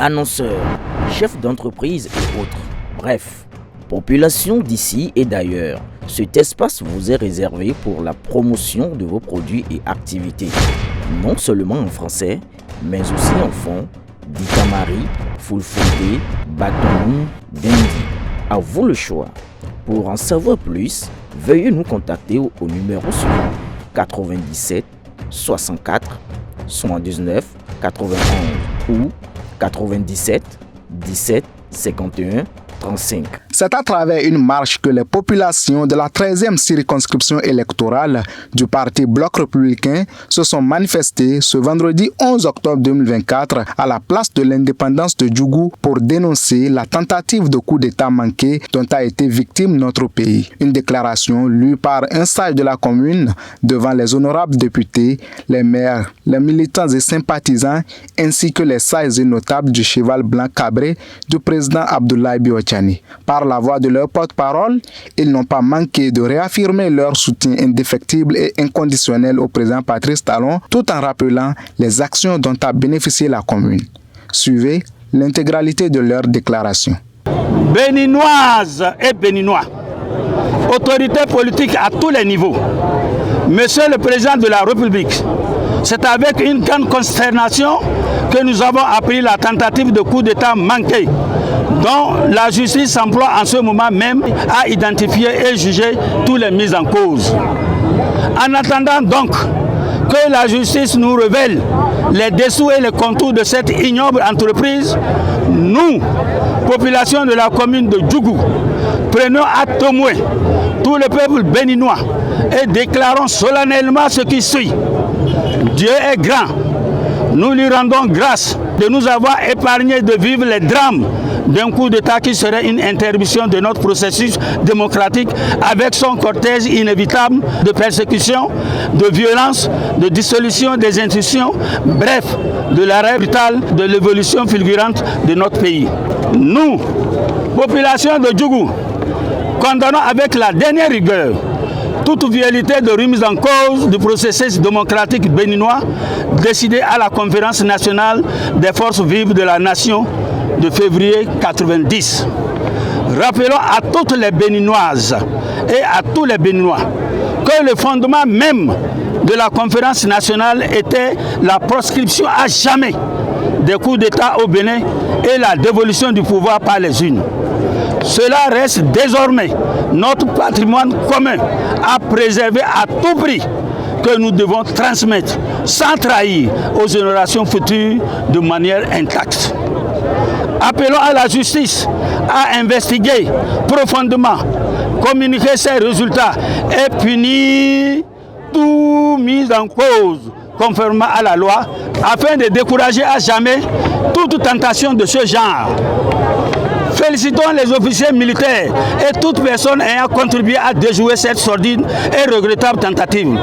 annonceurs, chefs d'entreprise et autres. Bref, population d'ici et d'ailleurs, cet espace vous est réservé pour la promotion de vos produits et activités. Non seulement en français, mais aussi en fond, Dikamari, Fulfulde, Batoum, Dendi. À vous le choix. Pour en savoir plus, veuillez nous contacter au numéro suivant 97 64 79 91 ou 97 17 51 35. C'est à travers une marche que les populations de la 13e circonscription électorale du parti Bloc républicain se sont manifestées ce vendredi 11 octobre 2024 à la place de l'indépendance de Djougou pour dénoncer la tentative de coup d'État manqué dont a été victime notre pays. Une déclaration lue par un sage de la commune devant les honorables députés, les maires, les militants et sympathisants ainsi que les sages et notables du cheval blanc cabré du président Abdoulaye Biotchani. Par la voix de leur porte-parole, ils n'ont pas manqué de réaffirmer leur soutien indéfectible et inconditionnel au président Patrice Talon, tout en rappelant les actions dont a bénéficié la commune. Suivez l'intégralité de leur déclaration. Béninoises et Béninois, autorités politiques à tous les niveaux, Monsieur le Président de la République, c'est avec une grande consternation que nous avons appris la tentative de coup d'État manqué, dont la justice s'emploie en ce moment même à identifier et juger tous les mises en cause. En attendant donc que la justice nous révèle les dessous et les contours de cette ignoble entreprise, nous, population de la commune de Djougou, prenons à témoin tout le peuple béninois et déclarons solennellement ce qui suit. Dieu est grand. Nous lui rendons grâce de nous avoir épargné de vivre les drames d'un coup d'État qui serait une interruption de notre processus démocratique avec son cortège inévitable de persécution, de violence, de dissolution des institutions, bref, de l'arrêt brutal de l'évolution fulgurante de notre pays. Nous, population de Djougou, condamnons avec la dernière rigueur toute vérité de remise en cause du processus démocratique béninois décidé à la conférence nationale des forces vives de la nation de février 90. Rappelons à toutes les Béninoises et à tous les Béninois que le fondement même de la conférence nationale était la proscription à jamais des coups d'État au Bénin et la dévolution du pouvoir par les unes. Cela reste désormais notre patrimoine commun à préserver à tout prix que nous devons transmettre sans trahir aux générations futures de manière intacte. Appelons à la justice à investiguer profondément, communiquer ses résultats et punir tout mis en cause conformément à la loi afin de décourager à jamais toute tentation de ce genre. Félicitons les officiers militaires et toute personne ayant contribué à déjouer cette sordide et regrettable tentative.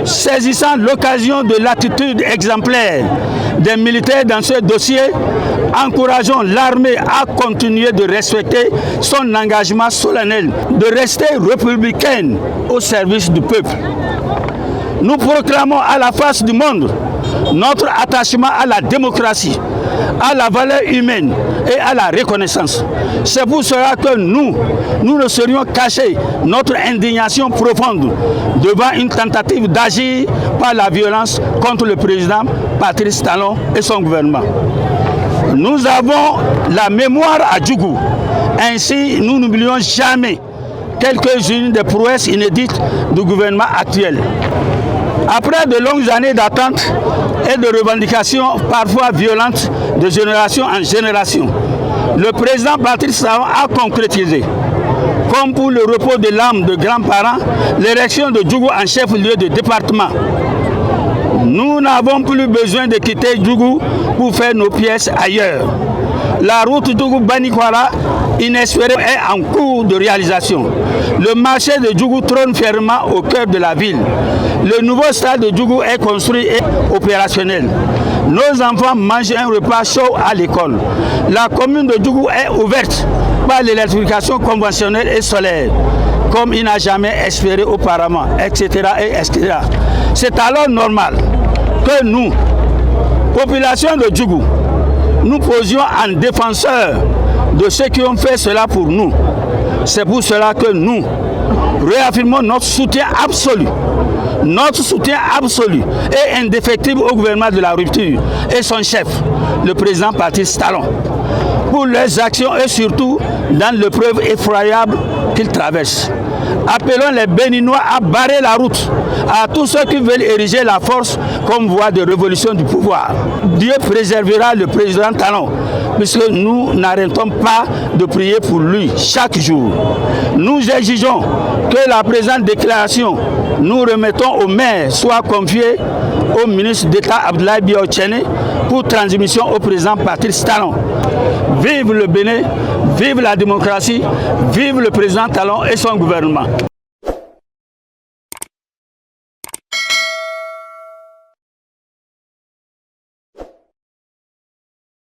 Saisissant l'occasion de l'attitude exemplaire des militaires dans ce dossier, encourageons l'armée à continuer de respecter son engagement solennel de rester républicaine au service du peuple. Nous proclamons à la face du monde notre attachement à la démocratie, à la valeur humaine et à la reconnaissance. C'est pour cela que nous ne serions cachés notre indignation profonde devant une tentative d'agir par la violence contre le président Patrice Talon et son gouvernement. Nous avons la mémoire à Djougou. Ainsi, nous n'oublions jamais quelques-unes des prouesses inédites du gouvernement actuel. Après de longues années d'attente et de revendications parfois violentes de génération en génération, le président Patrice Talon a concrétisé, comme pour le repos de l'âme de grands-parents, l'élection de Djougou en chef-lieu de département. Nous n'avons plus besoin de quitter Djougou pour faire nos pièces ailleurs. La route Djougou-Banikwara, inespérée, est en cours de réalisation. Le marché de Djougou trône fièrement au cœur de la ville. Le nouveau stade de Djougou est construit et opérationnel. Nos enfants mangent un repas chaud à l'école. La commune de Djougou est ouverte par l'électrification conventionnelle et solaire, comme il n'a jamais espéré auparavant, etc. etc. C'est alors normal que nous, population de Djougou, nous posions en défenseur de ceux qui ont fait cela pour nous. C'est pour cela que nous réaffirmons notre soutien absolu et indéfectible au gouvernement de la rupture et son chef, le président Patrice Talon, pour leurs actions et surtout dans l'épreuve effroyable qu'ils traversent. Appelons les Béninois à barrer la route à tous ceux qui veulent ériger la force comme voie de révolution du pouvoir. Dieu préservera le président Talon, puisque nous n'arrêtons pas de prier pour lui chaque jour. Nous exigeons que la présente déclaration nous remettons au maire soit confiée au ministre d'État Abdoulaye Biotchene pour transmission au président Patrice Talon. Vive le Bénin, vive la démocratie, vive le président Talon et son gouvernement.